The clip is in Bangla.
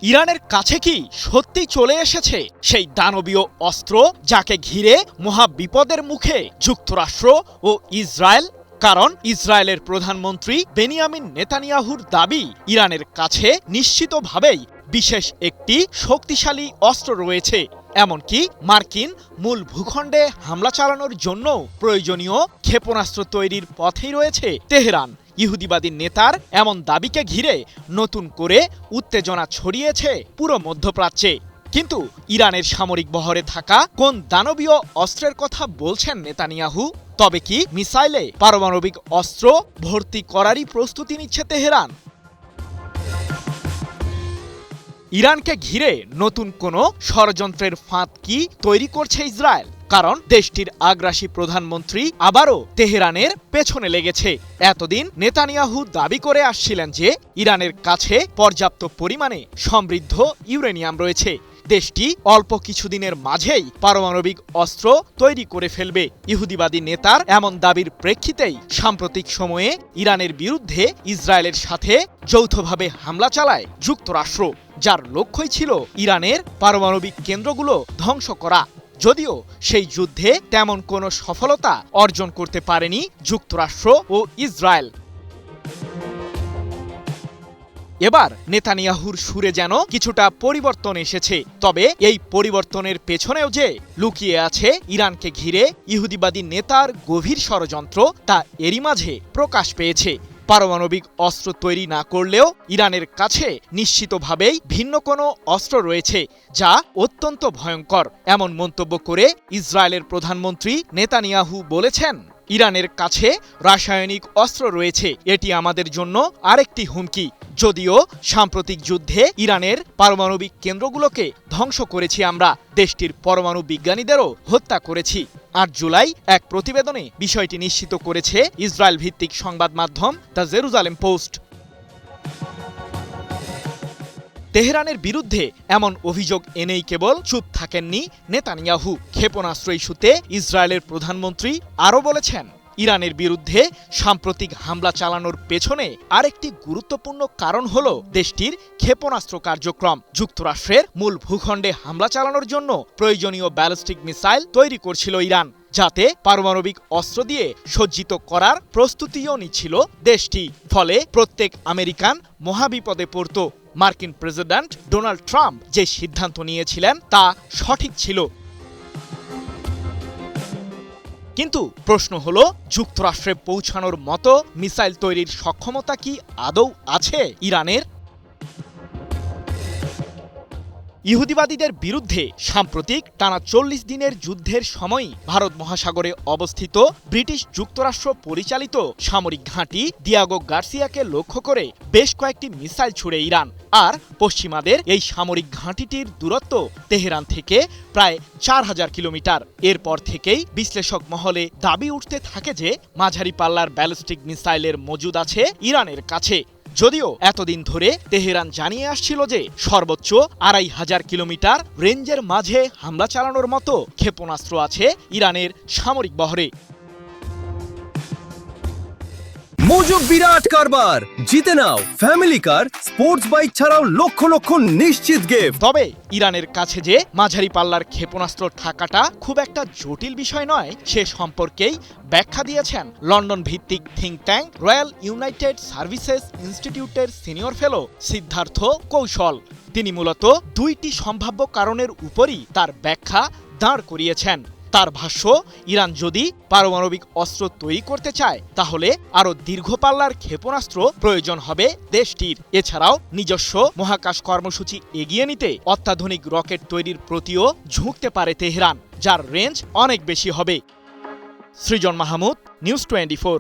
ইরানের কাছে কি সত্যি চলে এসেছে সেই দানবীয় অস্ত্র যাকে ঘিরে মহা বিপদের মুখে যুক্তরাষ্ট্র ও ইসরায়েল? কারণ ইসরায়েলের প্রধানমন্ত্রী বেনিয়ামিন নেতানিয়াহুর দাবি, ইরানের কাছে নিশ্চিতভাবেই বিশেষ একটি শক্তিশালী অস্ত্র রয়েছে। এমনকি মার্কিন মূল ভূখণ্ডে হামলা চালানোর জন্য প্রয়োজনীয় ক্ষেপণাস্ত্র তৈরির পথেই রয়েছে তেহরান। ইহুদিবাদী নেতার এমন দাবিকে ঘিরে নতুন করে উত্তেজনা ছড়িয়েছে পুরো মধ্যপ্রাচ্যে। কিন্তু ইরানের সামরিক বহরে থাকা কোন দানবীয় অস্ত্রের কথা বলছেন নেতানিয়াহু? তবে কি মিসাইলে পারমাণবিক অস্ত্র ভর্তি করারই প্রস্তুতি নিচ্ছে তেহরান? ইরানকে ঘিরে নতুন কোনো ষড়যন্ত্রের ফাঁদ কি তৈরি করছে ইসরায়েল? কারণ দেশটির আগ্রাসী প্রধানমন্ত্রী আবারও তেহরানের পেছনে লেগেছে। এতদিন নেতানিয়াহু দাবি করে আসছিলেন যে ইরানের কাছে পর্যাপ্ত পরিমাণে সমৃদ্ধ ইউরেনিয়াম রয়েছে, দেশটি অল্প কিছুদিনের মাঝেই পারমাণবিক অস্ত্র তৈরি করে ফেলবে। ইহুদিবাদী নেতার এমন দাবির প্রেক্ষিতেই সাম্প্রতিক সময়ে ইরানের বিরুদ্ধে ইসরায়েলের সাথে যৌথভাবে হামলা চালায় যুক্তরাষ্ট্র, যার লক্ষ্যই ছিল ইরানের পারমাণবিক কেন্দ্রগুলো ধ্বংস করা। যদিও সেই যুদ্ধে তেমন কোনো সফলতা অর্জন করতে পারেনি যুক্তরাষ্ট্র ও ইসরায়েল। এবার নেতানিয়াহুর সুরে যেন কিছুটা পরিবর্তন এসেছে। তবে এই পরিবর্তনের পেছনেও যে লুকিয়ে আছে ইরানকে ঘিরে ইহুদিবাদী নেতার গভীর ষড়যন্ত্র, তা এরই মাঝে প্রকাশ পেয়েছে। পারমাণবিক অস্ত্র তৈরি না করলেও ইরানের কাছে নিশ্চিতভাবেই ভিন্ন কোনো অস্ত্র রয়েছে, যা অত্যন্ত ভয়ঙ্কর। এমন মন্তব্য করে ইসরায়েলের প্রধানমন্ত্রী নেতানিয়াহু বলেছেন, ইরানের কাছে রাসায়নিক অস্ত্র রয়েছে, এটি আমাদের জন্য আরেকটি হুমকি। যদিও সাম্প্রতিক যুদ্ধে ইরানের পারমাণবিক কেন্দ্রগুলোকে ধ্বংস করেছি আমরা, দেশটির পরমাণু বিজ্ঞানীদেরও হত্যা করেছি। ৮ জুলাই এক প্রতিবেদনে বিষয়টি নিশ্চিত করেছে ইসরায়েল ভিত্তিক সংবাদ মাধ্যম দ্য জেরুজালেম পোস্ট। তেহরানের বিরুদ্ধে এমন অভিযোগ এনেই কেবল চুপ থাকেননি নেতানিয়াহু। ক্ষেপণাস্ত্র ইস্যুতে ইসরায়েলের প্রধানমন্ত্রী আরও বলেছেন, ইরানের বিরুদ্ধে সাম্প্রতিক হামলা চালানোর পেছনে আরেকটি গুরুত্বপূর্ণ কারণ হল দেশটির ক্ষেপণাস্ত্র কার্যক্রম। যুক্তরাষ্ট্রের মূল ভূখণ্ডে হামলা চালানোর জন্য প্রয়োজনীয় ব্যালিস্টিক মিসাইল তৈরি করছিল ইরান, যাতে পারমাণবিক অস্ত্র দিয়ে সজ্জিত করার প্রস্তুতিও নিচ্ছিল দেশটি। ফলে প্রত্যেক আমেরিকান মহাবিপদে পড়ত। মার্কিন প্রেসিডেন্ট ডোনাল্ড ট্রাম্প যে সিদ্ধান্ত নিয়েছিলেন তা সঠিক ছিল। কিন্তু প্রশ্ন হলো, যুক্তরাষ্ট্রে পৌঁছানোর মতো মিসাইল তৈরির সক্ষমতা কি আদৌ আছে ইরানের? ইহুদিবাদীদের বিরুদ্ধে সাম্প্রতিক টানা ৪০ দিনের যুদ্ধের সময়ই ভারত মহাসাগরে অবস্থিত ব্রিটিশ যুক্তরাষ্ট্র পরিচালিত সামরিক ঘাঁটি দিয়াগো গার্সিয়াকে লক্ষ্য করে বেশ কয়েকটি মিসাইল ছুড়ে ইরান। আর পশ্চিমাদের এই সামরিক ঘাঁটিটির দূরত্ব তেহরান থেকে প্রায় ৪,০০০ কিলোমিটার। এরপর থেকেই বিশ্লেষক মহলে দাবি উঠতে থাকে যে মাঝারি পাল্লার ব্যালিস্টিক মিসাইলের মজুদ আছে ইরানের কাছে। যদিও এতদিন ধরে তেহরান জানিয়ে আসছিল যে সর্বোচ্চ ২,৫০০ কিলোমিটার রেঞ্জের মাঝে হামলা চালানোর মতো ক্ষেপণাস্ত্র আছে ইরানের সামরিক বহরে। মজুব বিরাট কারবার, জিতে নাও ফ্যামিলি কার, স্পোর্টস বাইক ছাড়াও লক্ষ লক্ষ নিশ্চিত গিফট। তবে ইরানের কাছে যে মাঝারি পাল্লার ক্ষেপণাস্ত্র থাকাটা খুব একটা জটিল বিষয় নয়, সে সম্পর্কেই ব্যাখ্যা দিয়েছেন লন্ডন ভিত্তিক think tank royal United services ইনস্টিটিউটের সিনিয়র ফেলো সিদ্ধার্থ কৌশল। তিনি মূলত দুইটি সম্ভাব্য কারণের উপরই তার ব্যাখ্যা দাঁড় করিয়েছেন। তার ভাষ্য, ইরান যদি পারমাণবিক অস্ত্র তৈরি করতে চায় তাহলে আরও দীর্ঘ পাল্লার ক্ষেপণাস্ত্র প্রয়োজন হবে দেশটির। এছাড়াও নিজস্ব মহাকাশ কর্মসূচি এগিয়ে নিতে অত্যাধুনিক রকেট তৈরির প্রতিও ঝুঁকতে পারে তেহরান, যার রেঞ্জ অনেক বেশি হবে। সৃজন মাহমুদ, নিউজ 24।